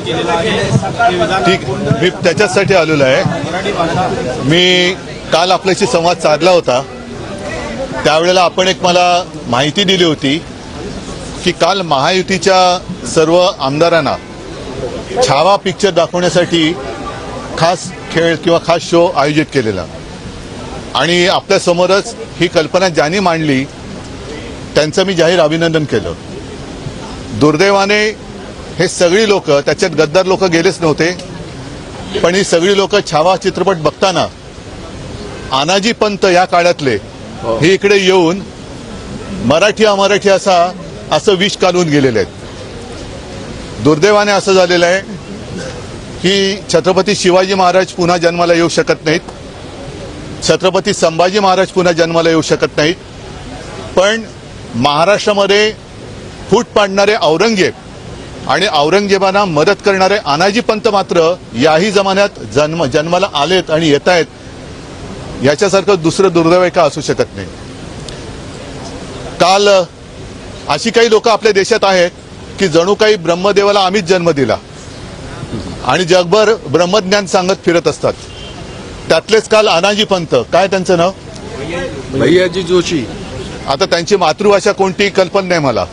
ठीक, मी त्याच्यासाठी आलेलो आहे। मी काल आपल्याशी संवाद साधला होता, त्यावेळेला आपण एक मला माहिती दिली होती की काल महायुतीच्या सर्व आमदारांना छावा पिक्चर दाखवण्यासाठी खास खेळ किंवा खास शो आयोजित केलेला आणि आपल्यासमोरच ही कल्पना ज्यांनी मांडली त्यांचं मी जाहीर अभिनंदन केलं। दुर्दैवाने हे सगळी लोक, त्याच्यात गद्दार लोक गेलेच नव्हते, पण ही सगळी लोक छावा चित्रपट बघताना आनाजी पंत या काळातले हे इकडे येऊन मराठी अमराठी असं विष काढून गेलेले आहेत। दुर्दैवाने असं झालेलं आहे की छत्रपती शिवाजी महाराज पुन्हा जन्माला येऊ शकत नाहीत, छत्रपती संभाजी महाराज पुन्हा जन्माला येऊ शकत नाहीत, पण महाराष्ट्रामध्ये फूट पाडणारे औरंगजेब आणि औरंगजेबांना मदत करणारे आनाजी पंत मात्र याही जमान्यात जन्माला आलेत आणि येत आहेत। याच्यासारखं दुसरं दुर्दैव का असू शकत नाही। काल अशी काही लोक आपल्या देशात आहेत की जणू काही ब्रह्मदेवाला आम्हीच जन्म दिला आणि जगभर ब्रह्मज्ञान सांगत फिरत असतात। त्यातलेच काल आनाजी पंत, काय त्यांचं नाव, भैयाजी जोशी, आता त्यांची मातृभाषा कोणती कल्पना नाही मला,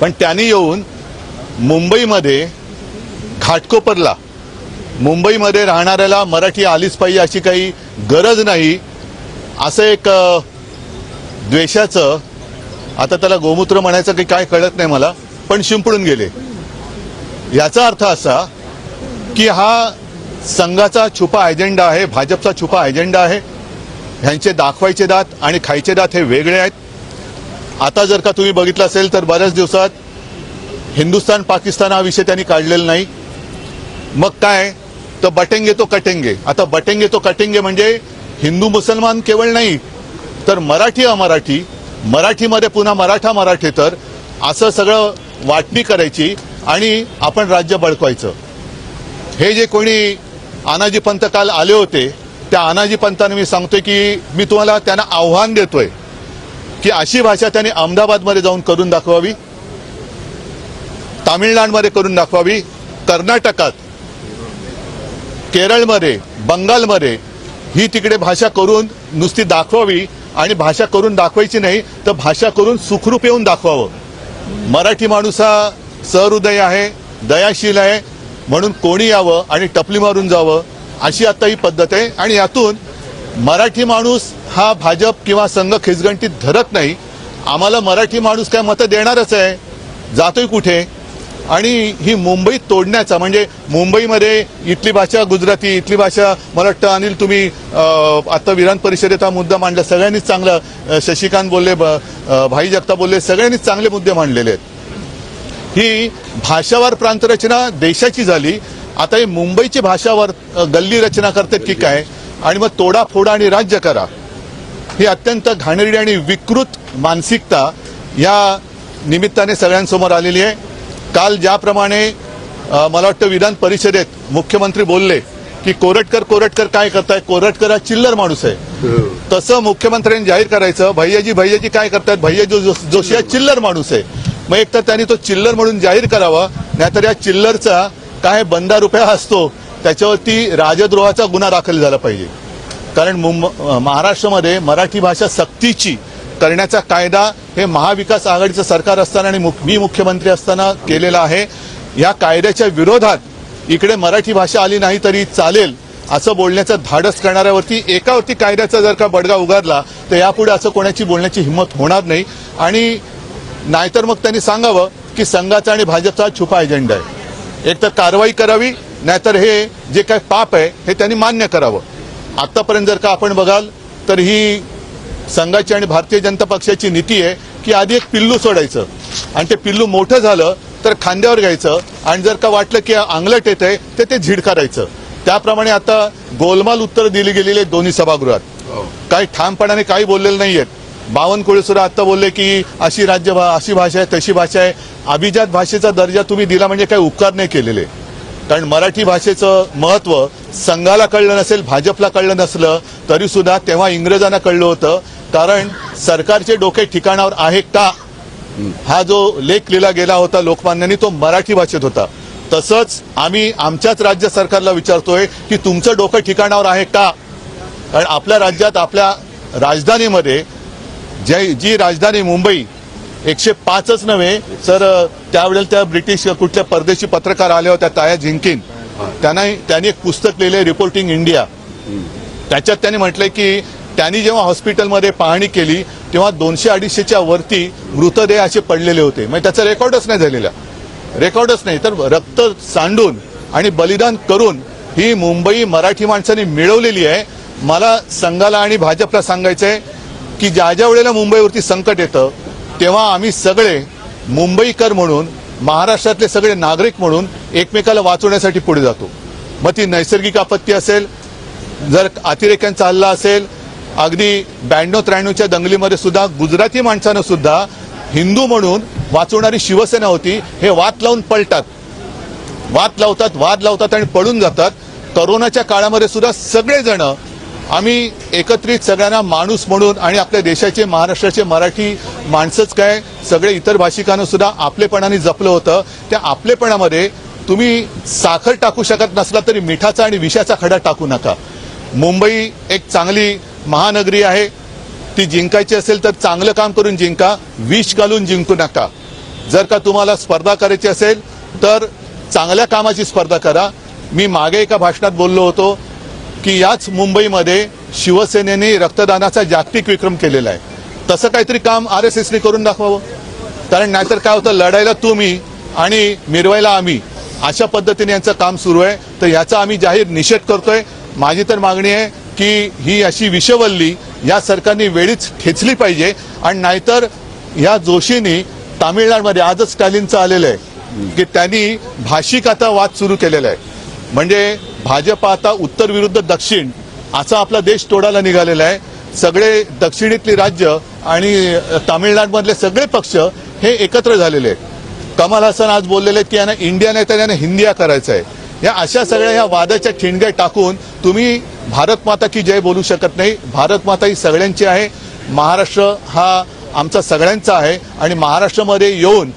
पण त्यांनी येऊन मुंबईमध्ये घाटकोपरला मुंबईमध्ये राहणाऱ्याला मराठी आलीच पाहिजे अशी काही गरज नाही असं एक द्वेषाचं, आता त्याला गोमूत्र म्हणायचं की काय कळत नाही मला, पण शिंपडून गेले। याचा अर्थ असा की हा संघाचा छुपा अजेंडा आहे, भाजपचा छुपा अजेंडा आहे। ह्यांचे दाखवायचे दात आणि खायचे दात हे वेगळे आहेत। आता जर का तुम्ही बघितलं असेल तर बऱ्याच दिवसात हिंदुस्थान पाकिस्तान हा विषय त्यांनी काढलेला नाही। मग काय तर बटेंगे तो कटेंगे। आता बटेंगे तो कटेंगे म्हणजे हिंदू मुसलमान केवळ नाही तर मराठी अमराठी, मराठीमध्ये पुन्हा मराठा मराठेतर असं सगळं वाटणी करायची आणि आपण राज्य बळकवायचं। हे जे कोणी आनाजी पंत काल आले होते त्या आनाजी पंतांना मी सांगतोय की मी तुम्हाला त्यांना आव्हान देतोय की अशी भाषा त्यांनी अहमदाबादमध्ये जाऊन करून दाखवावी, तामिळनाडूमध्ये करून दाखवावी, कर्नाटकात, केरळमध्ये, बंगालमध्ये ही तिकडे भाषा करून नुसती दाखवावी आणि भाषा करून दाखवायची नाही तर भाषा करून सुखरूप येऊन दाखवावं। मराठी माणूस हा सहृदय आहे, दयाशील आहे, म्हणून कोणी यावं आणि टपली मारून जावं अशी आता ही पद्धत आहे आणि यातून मराठी माणूस हा भाजप किंवा संघ खिचगंटीत धरत नाही। आम्हाला मराठी माणूस काय मतं देणारच आहे, जातोय कुठे, आणि ही मुंबई तोडण्याचा म्हणजे मुंबईमध्ये इथली भाषा गुजराती, इथली भाषा मला वाटतं अनिल तुम्ही आता विधान परिषदेत हा मुद्दा मांडला, सगळ्यांनीच चांगला, शशिकांत बोलले, भाई जगताप बोलले, सगळ्यांनीच चांगले मुद्दे मांडलेले आहेत। ही भाषावार प्रांतरचना देशाची झाली, आता ही मुंबईची भाषावार गल्ली रचना करतात की काय, आणि मग तोडाफोडा आणि राज्य करा, ही अत्यंत घाणेरडी आणि विकृत मानसिकता या निमित्ताने सगळ्यांसमोर आलेली आहे। काल ज्याप्रमाणे मला वाटतं विधान परिषदेत मुख्यमंत्री बोलले की कोरटकर काय करताय, कोरटकर हा चिल्लर माणूस आहे, तसं मुख्यमंत्र्यांनी जाहीर करायचं भैयाजी काय करतायत, भैयाजी जोशी हा चिल्लर माणूस आहे। मग एक तर त्यांनी तो चिल्लर म्हणून जाहीर करावा, नाहीतर या चिल्लरचा काय बंदा रुपया असतो त्याच्यावरती राजद्रोहाचा गुन्हा दाखल झाला पाहिजे। कारण महाराष्ट्रामध्ये मराठी भाषा सक्तीची करण्याचा कायदा हे महाविकास आघाडीचं सरकार असताना आणि मी मुख्यमंत्री असताना केलेला आहे। या कायद्याच्या विरोधात इकडे मराठी भाषा आली नाही तरी चालेल असं बोलण्याचं धाडस करणाऱ्यावरती एकावरती कायद्याचा जर का बडगा उगारला तर यापुढे असं कोणाची बोलण्याची हिंमत होणार नाही। आणि नाहीतर मग त्यांनी सांगावं की संघाचा आणि भाजपचा छुपा एजेंडा आहे, एक तर कारवाई करावी, नाहीतर हे जे काय पाप आहे हे त्यांनी मान्य करावं। आतापर्यंत जर का आपण बघाल तर ही संघाची आणि भारतीय जनता पक्षाची नीती आहे की आधी एक पिल्लू सोडायचं आणि ते पिल्लू मोठं झालं तर खांद्यावर घ्यायचं आणि जर का वाटलं की अंगलट येत आहे तर ते झिडकारायचं। त्याप्रमाणे आता गोलमाल उत्तर दिली गेलेली आहे दोन्ही सभागृहात, काही ठामपणाने काही बोललेलं नाहीयेत। बावनकुळे सुद्धा आता बोलले की अशी अशी भाषा आहे, तशी भाषा आहे। अभिजात भाषेचा दर्जा तुम्ही दिला म्हणजे काही उपकार नाही केलेले, कारण मराठी भाषेचं महत्त्व संघाला कळलं नसेल, भाजपला कळलं नसलं तरी सुद्धा तेव्हा इंग्रजांना कळलं होतं, कारण सरकारचे डोके ठिकाणावर आहे का हा जो लेख लिहिला गेला होता लोकमान्यांनी तो मराठी भाषेत होता। तसंच आम्ही आमच्याच राज्य सरकारला विचारतोय की तुमचं डोकं ठिकाणावर आहे का? कारण आपल्या राज्यात आपल्या राजधानीमध्ये जी राजधानी मुंबई 105च नव्हे तर त्यावेळेला त्या ब्रिटिश कुठल्या परदेशी पत्रकार आल्या होत्या ताया झिंकिन, त्यांनी एक पुस्तक लिहिले रिपोर्टिंग इंडिया. त्याच्यात त्यांनी म्हटलंय की त्यांनी जेव्हा हॉस्पिटलमध्ये पाहणी केली तेव्हा 200-250च्या वरती मृतदेह असे पडलेले होते. म्हणजे त्याचा रेकॉर्डच नाही. तर रक्त सांडून आणि बलिदान करून ही मुंबई मराठी माणसांनी मिळवलेली आहे. मला संघाला आणि भाजपला सांगायचंय की ज्या वेळेला मुंबईवरती संकट येतं तेव्हा आम्ही सगळे मुंबईकर म्हणून, महाराष्ट्रातले सगळे नागरिक म्हणून एकमेकाला वाचवण्यासाठी पुढे जातो. मग ती नैसर्गिक आपत्ती असेल, जर अतिरेक्यांचा हल्ला असेल, अगदी 92-93च्या दंगलीमध्ये सुद्धा गुजराती माणसानं सुद्धा हिंदू म्हणून वाचवणारी शिवसेना होती. हे वाद लावून पळतात, वाद लावतात आणि पळून जातात. करोनाच्या काळामध्ये सुद्धा सगळेजण आम्ही एकत्रित सगळ्यांना माणूस म्हणून आणि आपल्या देशाचे, महाराष्ट्राचे मराठी माणसंच काय सगळे इतर भाषिकांना सुद्धा आपलेपणाने जपलं होतं. त्या आपलेपणामध्ये तुम्ही साखर टाकू शकत नसला तरी मिठाचा आणि विषाचा खडा टाकू नका. मुंबई एक चांगली महानगरी आहे. ती जिंकायची असेल तर चांगलं काम करून जिंका, विष घालून जिंकू नका. जर का तुम्हाला स्पर्धा करायची असेल तर चांगल्या कामाची स्पर्धा करा. मी मागे एका भाषणात बोललो होतो की याच मुंबईमध्ये शिवसेनेने रक्तदानाचा जागतिक विक्रम केलेला आहे. तसं काहीतरी काम RSSने करून दाखवावं. कारण नाहीतर काय होतं, लढायला तुम्ही आणि मिरवायला आम्ही, अशा पद्धतीने यांचं काम सुरू आहे. तर याचा आम्ही जाहीर निषेध करतोय. माझी तर मागणी आहे की ही अशी विषवल्ली या सरकारने वेळीच ठेचली पाहिजे. आणि नाहीतर या जोशींनी तामिळनाडूमध्ये आजच स्टॅलिनचं आलेलं आहे की त्यांनी भाषिक आता वाद सुरू केलेला आहे. म्हणजे भाजप आता उत्तर विरुद्ध दक्षिण असा आपला देश तोडायला निघालेला आहे. सगळे दक्षिणेतली राज्य आणि तामिळनाडूमधले सगळे पक्ष हे एकत्र झालेले आहेत. कमल हसन आज बोललेले आहेत की यांना इंडिया नाही तर यांना हिंदिया करायचं आहे. या अशा सगळ्या ह्या वादाच्या ठिणग्या टाकून तुम्ही भारत माता की जय बोलू शकत नाही. भारत माता ही सगळ्यांची आहे. महाराष्ट्र हा आमचा सगळ्यांचा आहे. आणि महाराष्ट्रामध्ये येऊन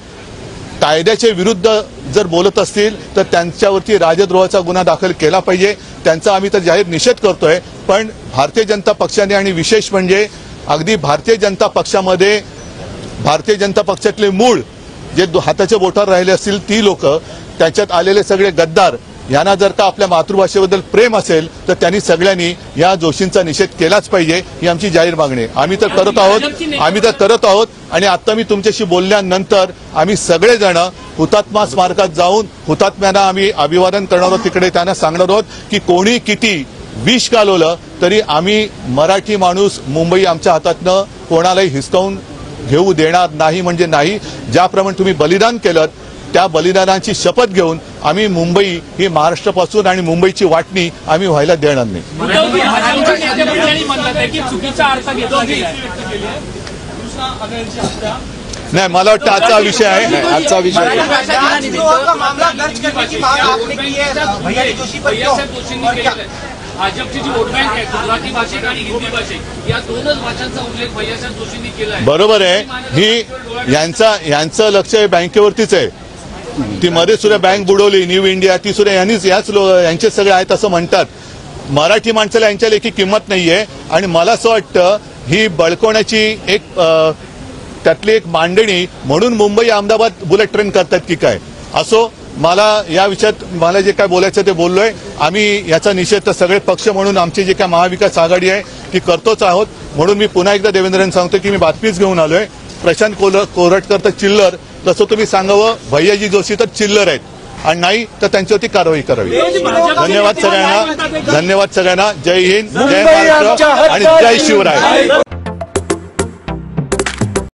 कायद्याच्या विरुद्ध जर बोलत असतील तर त्यांच्यावरती राजद्रोहाचा गुन्हा दाखल केला पाहिजे. त्यांचा आम्ही तर जाहीर निषेध करतोय. पण भारतीय जनता पक्षाने आणि विशेष म्हणजे अगदी भारतीय जनता पक्षामध्ये भारतीय जनता पक्षातले मूळ जे हाताच्या बोटावर राहिले असतील ती लोक, त्याच्यात आलेले सगळे गद्दार, यांना जर का आपल्या मातृभाषेबद्दल प्रेम असेल तर त्यांनी सगळ्यांनी या जोशींचा निषेध केलाच पाहिजे. ही आमची जाहीर मागणी आहे. आम्ही तर करत आहोत. आणि आता मी तुमच्याशी बोलल्यानंतर आम्ही सगळेजण हुतात्मा स्मारकात जाऊन हुतात्म्यांना आम्ही अभिवादन करणार आहोत. तिकडे त्यांना सांगणार आहोत की कोणी किती विष घालवलं तरी आम्ही मराठी माणूस मुंबई आमच्या हातातनं कोणालाही हिसकावून घेऊ देणार नाही. म्हणजे नाही. ज्याप्रमाणे तुम्ही बलिदान केलं त्या बलिदानाची शपथ घेऊन आम्ही मुंबई ही महाराष्ट्रापासून आणि मुंबईची वाटणी आम्ही व्हायला देणार नाही. नाही, मला वाटतं आजचा विषय आहे. भाजपची जी वोट बँक आहे गुजराती भाषिक आणि हिंदी भाषिक या दोनच भाषांचा उल्लेख भैयासाहेब जोशींनी केला आहे. बरोबर आहे. ही यांचं लक्ष बँकेवरतीच आहे. ती मध्ये सुद्धा बँक बुडवली न्यू इंडिया, ती सुद्धा यांचे सगळे आहेत असं म्हणतात. मराठी माणसाला यांच्या लेखी किंमत नाहीये. आणि मला असं वाटतं ही बळकवण्याची एक त्यातली एक मांडणी म्हणून मुंबई अहमदाबाद बुलेट ट्रेन करतात की काय. असो, मला या विषयात मला जे काय बोलायचं ते बोललोय. आम्ही याचा निषेध तर सगळे पक्ष म्हणून आमची जी काय महाविकास आघाडी आहे ती करतोच आहोत. म्हणून मी पुन्हा एकदा देवेंद्रन सांगतो की मी बातमीच घेऊन आलोय. प्रशांत कोरटकर तर चिल्लर, तसं तुम्ही सांगावं भैयाजी जोशी तर चिल्लर आहेत आणि नाही तर त्यांच्यावरती कारवाई करावी. धन्यवाद सगळ्यांना. जय हिंद, जय महाराष्ट्र आणि जय शिवराय.